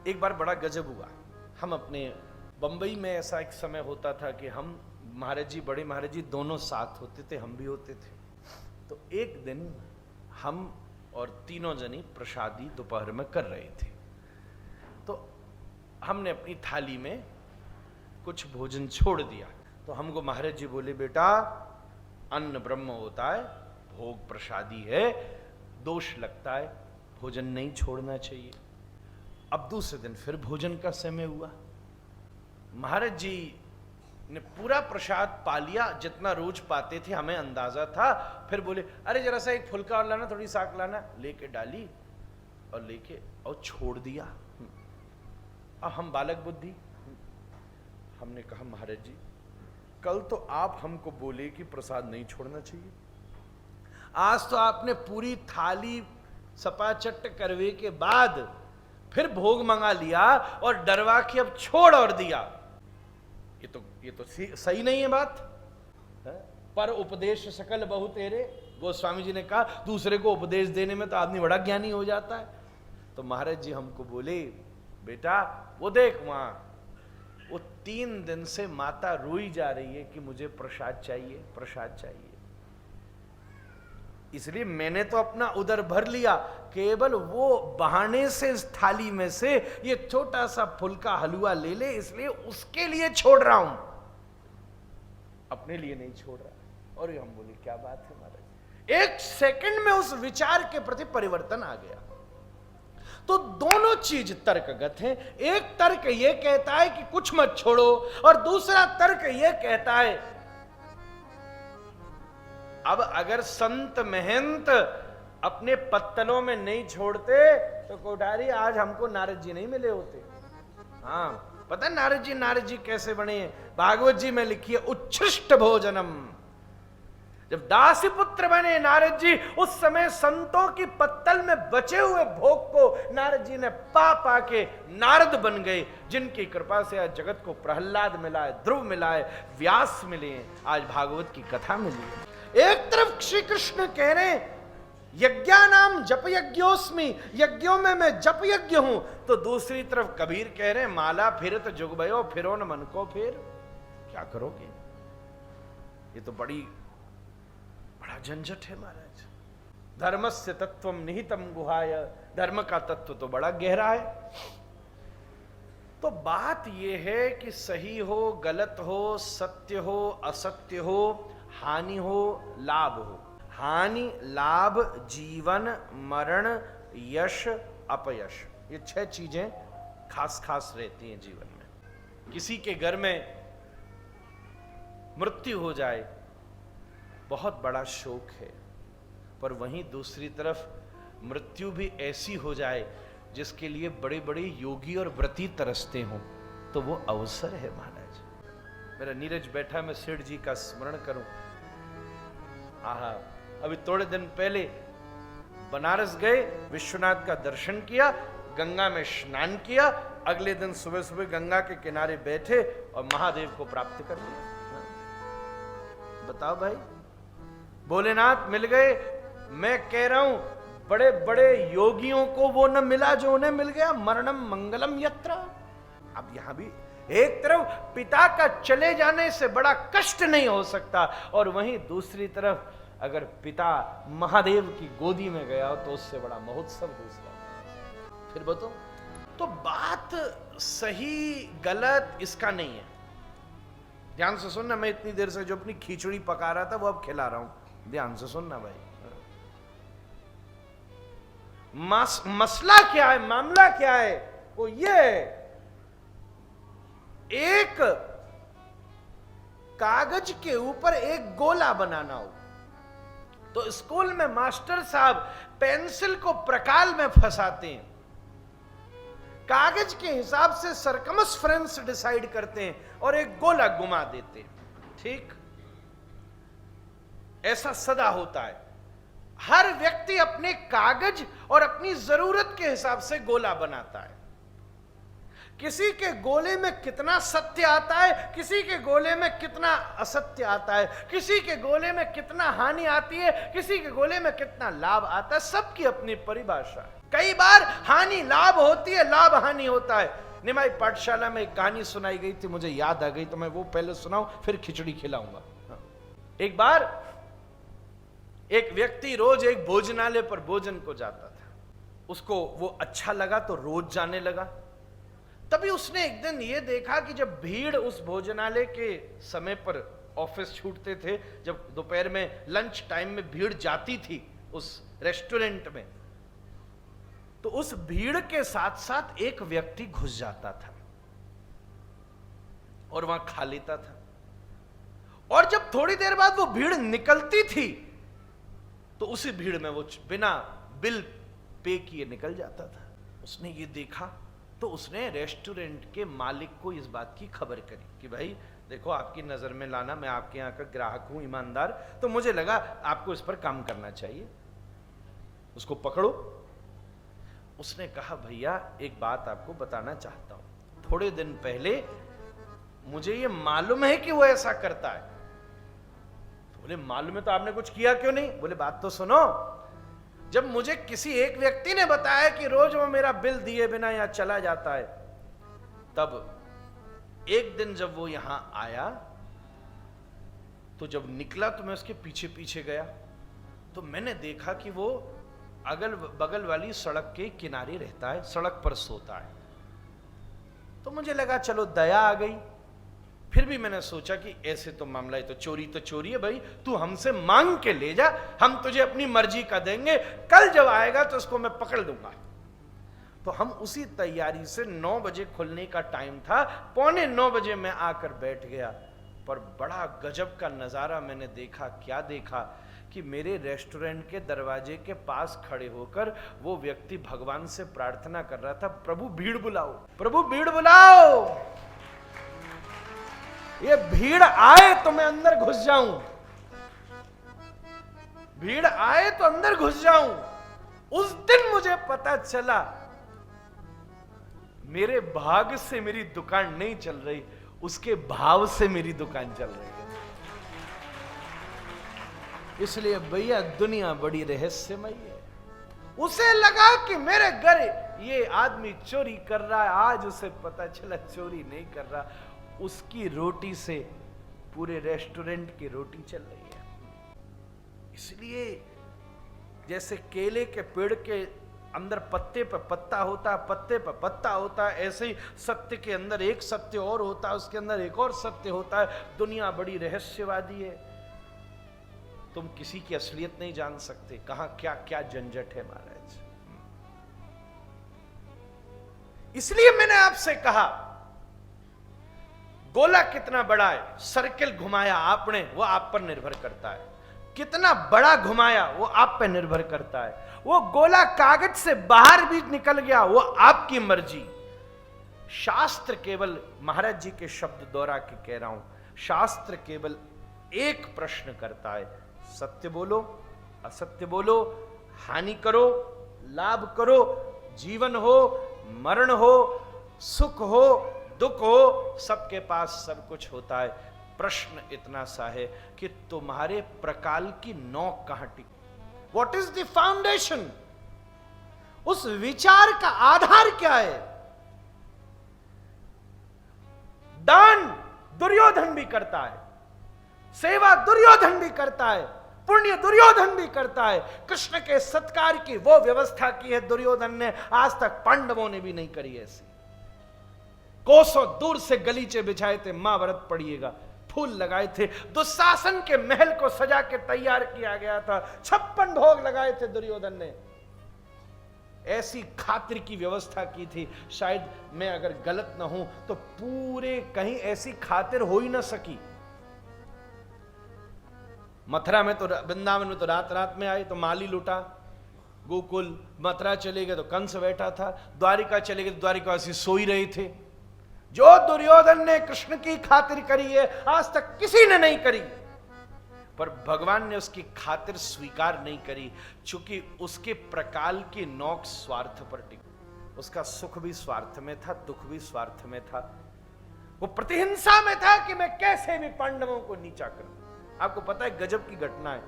एक बार बड़ा गजब हुआ। हम अपने बंबई में ऐसा एक समय होता था कि हम महाराज जी, बड़े महाराज जी दोनों साथ होते थे, हम भी होते थे। तो एक दिन हम और तीनों जनी प्रसादी दोपहर में कर रहे थे। तो हमने अपनी थाली में कुछ भोजन छोड़ दिया। तो हमको महाराज जी बोले, बेटा अन्न ब्रह्म होता है, भोग प्रसादी है, दोष लगता है, भोजन नहीं छोड़ना चाहिए। अब दूसरे दिन फिर भोजन का समय हुआ। महाराज जी ने पूरा प्रसाद पा लिया जितना रोज पाते थे, हमें अंदाजा था। फिर बोले, अरे जरा सा एक फुल्का और लाना, थोड़ी साग लाना। लेके डाली और लेके और छोड़ दिया। अब हम बालक बुद्धि, हमने कहा महाराज जी कल तो आप हमको बोले कि प्रसाद नहीं छोड़ना चाहिए, आज तो आपने पूरी थाली सपाचट करवे के बाद फिर भोग मंगा लिया और डरवा के अब छोड़ और दिया। ये तो सही नहीं है बात है? पर उपदेश सकल बहु तेरे, गोस्वामी जी ने कहा दूसरे को उपदेश देने में तो आदमी बड़ा ज्ञानी हो जाता है। तो महाराज जी हमको बोले, बेटा वो देख वहां, वो 3 दिन से माता रोई जा रही है कि मुझे प्रसाद चाहिए, प्रसाद चाहिए। इसलिए मैंने तो अपना उदर भर लिया, केवल वो बहाने से इस थाली में से ये छोटा सा फुल्का हलवा ले ले, इसलिए उसके लिए छोड़ रहा हूं, अपने लिए नहीं छोड़ रहा। और हम बोले क्या बात है महाराज। एक सेकंड में उस विचार के प्रति परिवर्तन आ गया। तो दोनों चीज तर्कगत हैं। एक तर्क ये कहता है कि कुछ मत छोड़ो, और दूसरा तर्क ये कहता है अब अगर संत महंत अपने पत्तलों में नहीं छोड़ते तो कोठारी आज हमको नारद जी नहीं मिले होते। हाँ पता है नारद जी कैसे बने हैं? भागवत जी में लिखी है उच्छिष्ट भोजनम। जब दासी पुत्र बने नारद जी, उस समय संतों की पत्तल में बचे हुए भोग को नारद जी ने पा के नारद बन गए, जिनकी कृपा से आज जगत को प्रहलाद मिला है, ध्रुव मिला है, व्यास मिले हैं, आज भागवत की कथा मिली है। एक तरफ श्री कृष्ण कह रहे हैं यज्ञानाम जप यज्ञोस्मि, यज्ञों में मैं जप यज्ञ हूं, तो दूसरी तरफ कबीर कह रहे हैं माला फिरत जुगबयो, फिरो न मन को फिर। क्या करोगे? ये तो बड़ा झंझट है महाराज। धर्मस्य तत्वम निहितम गुहाय, धर्म का तत्व तो बड़ा गहरा है। तो बात यह है कि सही हो गलत हो, सत्य हो असत्य हो, हानि हो लाभ हो, हानि लाभ जीवन मरण यश अपयश, ये 6 चीजें खास रहती हैं जीवन में। किसी के घर में मृत्यु हो जाए बहुत बड़ा शोक है, पर वहीं दूसरी तरफ मृत्यु भी ऐसी हो जाए जिसके लिए बड़े बड़े योगी और व्रती तरसते हों, तो वो अवसर है महाराज। मेरा नीरज बैठा, मैं सेठ जी का स्मरण करूं। आहा, अभी थोड़े दिन पहले बनारस गए, विश्वनाथ का दर्शन किया, गंगा में स्नान किया, अगले दिन सुबह सुबह गंगा के किनारे बैठे और महादेव को प्राप्त कर लिया। बताओ भाई, भोलेनाथ मिल गए। मैं कह रहा हूं बड़े बड़े योगियों को वो न मिला जो उन्हें मिल गया, मरणम मंगलम यत्र। अब यहां भी एक तरफ पिता का चले जाने से बड़ा कष्ट नहीं हो सकता, और वहीं दूसरी तरफ अगर पिता महादेव की गोदी में गया हो तो उससे बड़ा महोत्सव दूसरा। फिर बताओ, तो बात सही गलत इसका नहीं है। ध्यान से सुनना, मैं इतनी देर से जो अपनी खिचड़ी पका रहा था वो अब खिला रहा हूं, ध्यान से सुनना भाई। मसला क्या है, मामला क्या है? वो ये है, एक कागज के ऊपर एक गोला बनाना हो, तो स्कूल में मास्टर साहब पेंसिल को प्रकाल में फंसाते हैं, कागज के हिसाब से सरकमस्फरेंस डिसाइड करते हैं और एक गोला घुमा देते हैं। ठीक ऐसा सदा होता है। हर व्यक्ति अपने कागज और अपनी जरूरत के हिसाब से गोला बनाता है। किसी के गोले में कितना सत्य आता है, किसी के गोले में कितना असत्य आता है, किसी के गोले में कितना हानि आती है, किसी के गोले में कितना लाभ आता है, सबकी अपनी परिभाषा है। कई बार हानि लाभ होती है, लाभ हानि होता है। निमाई पाठशाला में एक कहानी सुनाई गई थी, मुझे याद आ गई, तो मैं वो पहले सुनाऊं फिर खिचड़ी खिलाऊंगा। एक बार एक व्यक्ति रोज एक भोजनालय पर भोजन को जाता था, उसको वो अच्छा लगा तो रोज जाने लगा। तभी उसने एक दिन ये देखा कि जब भीड़ उस भोजनालय के समय पर, ऑफिस छूटते थे, जब दोपहर में लंच टाइम में भीड़ जाती थी उस रेस्टोरेंट में, तो उस भीड़ के साथ साथ एक व्यक्ति घुस जाता था और वहां खा लेता था। और जब थोड़ी देर बाद वो भीड़ निकलती थी तो उसी भीड़ में वो बिना बिल पे किए निकल जाता था। उसने ये देखा तो उसने रेस्टोरेंट के मालिक को इस बात की खबर करी कि भाई देखो, आपकी नजर में लाना, मैं आपके यहाँ का ग्राहक हूं, ईमानदार, तो मुझे लगा आपको इस पर काम करना चाहिए, उसको पकड़ो। उसने कहा भैया एक बात आपको बताना चाहता हूं, थोड़े दिन पहले मुझे ये मालूम है कि वो ऐसा करता है। बोले मालूम है तो आपने कुछ किया क्यों नहीं? बोले बात तो सुनो, जब मुझे किसी एक व्यक्ति ने बताया कि रोज वो मेरा बिल दिए बिना यहां चला जाता है, तब एक दिन जब वो यहां आया तो जब निकला तो मैं उसके पीछे पीछे गया, तो मैंने देखा कि वो अगल बगल वाली सड़क के किनारे रहता है, सड़क पर सोता है। तो मुझे लगा चलो दया आ गई। फिर भी मैंने सोचा कि ऐसे तो मामला है, तो चोरी है भाई, तू हमसे मांग के ले जा, हम तुझे अपनी मर्जी का देंगे, कल जब आएगा तो उसको मैं पकड़ दूंगा। तो हम उसी तैयारी से 9 बजे खुलने का टाइम था, 8:45 बजे मैं आकर बैठ गया। पर बड़ा गजब का नजारा मैंने देखा। क्या देखा कि मेरे रेस्टोरेंट के दरवाजे के पास खड़े होकर वो व्यक्ति भगवान से प्रार्थना कर रहा था, प्रभु भीड़ बुलाओ, प्रभु भीड़ बुलाओ, ये भीड़ आए तो मैं अंदर घुस जाऊं, भीड़ आए तो अंदर घुस जाऊं। उस दिन मुझे पता चला मेरे भाग से मेरी दुकान नहीं चल रही, उसके भाव से मेरी दुकान चल रही है। इसलिए भैया दुनिया बड़ी रहस्यमयी है। उसे लगा कि मेरे घर ये आदमी चोरी कर रहा है, आज उसे पता चला चोरी नहीं कर रहा, उसकी रोटी से पूरे रेस्टोरेंट की रोटी चल रही है। इसलिए जैसे केले के पेड़ के अंदर पत्ते पर पत्ता होता है, पत्ते पर पत्ता होता है, ऐसे ही सत्य के अंदर एक सत्य और होता है, उसके अंदर एक और सत्य होता है। दुनिया बड़ी रहस्यवादी है, तुम किसी की असलियत नहीं जान सकते, कहां क्या क्या झंझट है महाराज। इसलिए मैंने आपसे कहा गोला कितना बड़ा है, सर्किल घुमाया आपने, वो आप पर निर्भर करता है। कितना बड़ा घुमाया वो आप पर निर्भर करता है। वो गोला कागज से बाहर भी निकल गया, वो आपकी मर्जी। शास्त्र केवल, महाराज जी के शब्द दोहरा के कह रहा हूं, शास्त्र केवल एक प्रश्न करता है, सत्य बोलो, असत्य बोलो, हानि करो, लाभ करो, जीवन हो, मरण हो, सुख हो, दुख हो, सबके पास सब कुछ होता है। प्रश्न इतना सा है कि तुम्हारे प्रकाल की नोक कहां टिकी, व्हाट इज द फाउंडेशन, उस विचार का आधार क्या है। दान दुर्योधन भी करता है, सेवा दुर्योधन भी करता है, पुण्य दुर्योधन भी करता है। कृष्ण के सत्कार की वो व्यवस्था की है दुर्योधन ने, आज तक पांडवों ने भी नहीं करी ऐसी। कोसों दूर से गलीचे बिछाए थे, महाभारत पढ़िएगा, फूल लगाए थे, दुशासन के महल को सजा के तैयार किया गया था, 56 भोग लगाए थे दुर्योधन ने, ऐसी खातिर की व्यवस्था की थी। शायद मैं अगर गलत ना हूं तो पूरे कहीं ऐसी खातिर हो ही ना सकी। मथुरा में तो, वृंदावन में तो रात रात में आए तो माली लुटा, गोकुल मथुरा चले गए तो कंस बैठा था, द्वारिका चले गए तो द्वारिकावासी सो ही रहे थे। जो दुर्योधन ने कृष्ण की खातिर करी है आज तक किसी ने नहीं करी, पर भगवान ने उसकी खातिर स्वीकार नहीं करी, चूंकि उसके प्रकाल की नोक स्वार्थ पर टिकी। उसका सुख भी स्वार्थ में था, दुख भी स्वार्थ में था, वो प्रतिहिंसा में था कि मैं कैसे भी पांडवों को नीचा करूं। आपको पता है गजब की घटना है,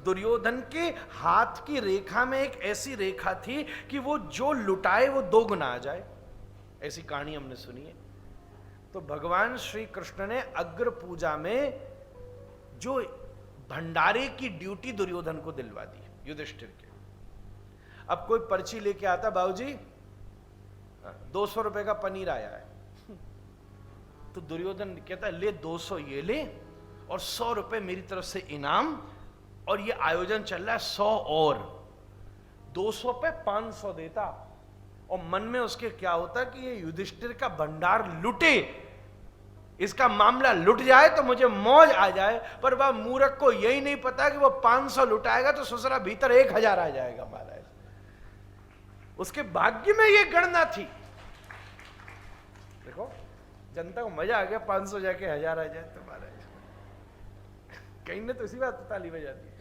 दुर्योधन के हाथ की रेखा में एक ऐसी रेखा थी कि वो जो लुटाए वो 2 गुना आ जाए, ऐसी कहानी हमने सुनी है। तो भगवान श्री कृष्ण ने अग्र पूजा में जो भंडारे की ड्यूटी दुर्योधन को दिलवा दी युधिष्ठिर के। अब कोई पर्ची लेके आता, बाबूजी 200 रुपए का पनीर आया है, तो दुर्योधन कहता है ले 200 ये ले और 100 रुपए मेरी तरफ से इनाम, और ये आयोजन चल रहा है 100 और 200 पे 500 देता। और मन में उसके क्या होता कि ये युधिष्ठिर का भंडार लुटे, इसका मामला लुट जाए तो मुझे मौज आ जाए। पर वह मूर्ख को यही नहीं पता कि वो 500 लुटाएगा तो ससुरा भीतर 1000 आ जाएगा महाराज। उसके भाग्य में ये गणना थी। देखो जनता को मजा आ गया, 500 जाके 1000 आ जाए तो महाराज कहीं ने तो इसी बात पर ताली बजाती है।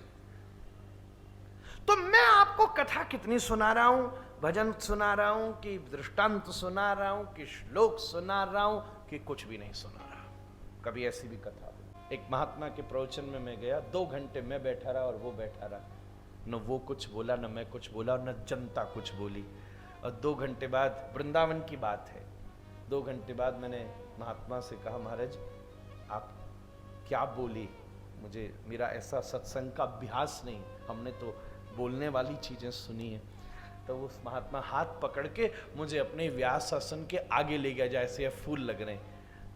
तो मैं आपको कथा कितनी सुना रहा हूं, भजन सुना रहा हूं कि दृष्टांत सुना रहा हूं कि श्लोक सुना रहा हूं कि कुछ भी नहीं सुना रहा। कभी ऐसी भी कथा हो। एक महात्मा के प्रवचन में मैं गया, 2 घंटे मैं बैठा रहा और वो बैठा रहा, न वो कुछ बोला न मैं कुछ बोला और न जनता कुछ बोली। और 2 घंटे बाद, वृंदावन की बात है, 2 घंटे बाद मैंने महात्मा से कहा महाराज आप क्या बोली, मुझे मेरा ऐसा सत्संग का अभ्यास नहीं, हमने तो बोलने वाली चीजें सुनी है। तो उस महात्मा हाथ पकड़ के मुझे अपने व्यास आसन के आगे ले गया जैसे फूल लग रहे।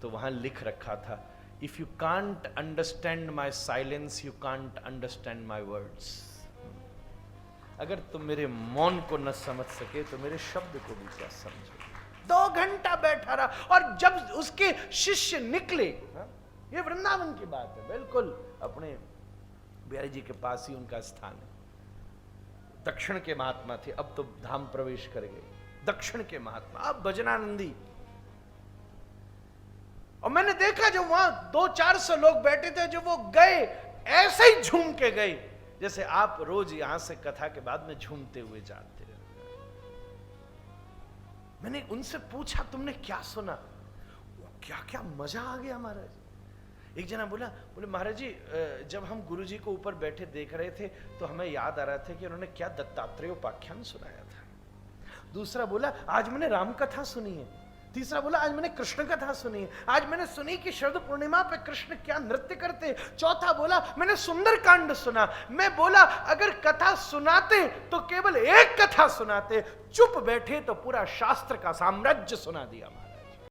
तो वहां लिख रखा था, if you can't understand my silence you can't understand my words. अगर तुम मेरे मौन को न समझ सके तो मेरे शब्द को भी क्या समझो। 2 घंटा बैठा रहा और जब उसके शिष्य निकले, ये वृंदावन की बात है, बिल्कुल अपने बिहारी जी के पास ही उनका स्थान है। दक्षिण के महात्मा थे, अब तो धाम प्रवेश कर गए। दक्षिण के महात्मा, अब भजनानंदी। और मैंने देखा जो वहां 200-400 लोग बैठे थे, जो वो गए ऐसे ही झूम के गए जैसे आप रोज यहां से कथा के बाद में झूमते हुए जाते हैं। मैंने उनसे पूछा तुमने क्या सुना, क्या क्या मजा आ गया महाराज। एक जना बोले महाराज जी जब हम गुरु जी को ऊपर बैठे देख रहे थे तो हमें याद आ रहा था कि उन्होंने क्या दत्तात्रेय उपाख्यान सुनाया था। दूसरा बोला आज मैंने राम कथा सुनी है। तीसरा बोला आज मैंने कृष्ण कथा सुनी है, आज मैंने सुनी कि शरद पूर्णिमा पे कृष्ण क्या नृत्य करते। चौथा बोला मैंने सुंदर कांड सुना। मैं बोला अगर कथा सुनाते तो केवल एक कथा सुनाते, चुप बैठे तो पूरा शास्त्र का साम्राज्य सुना दिया।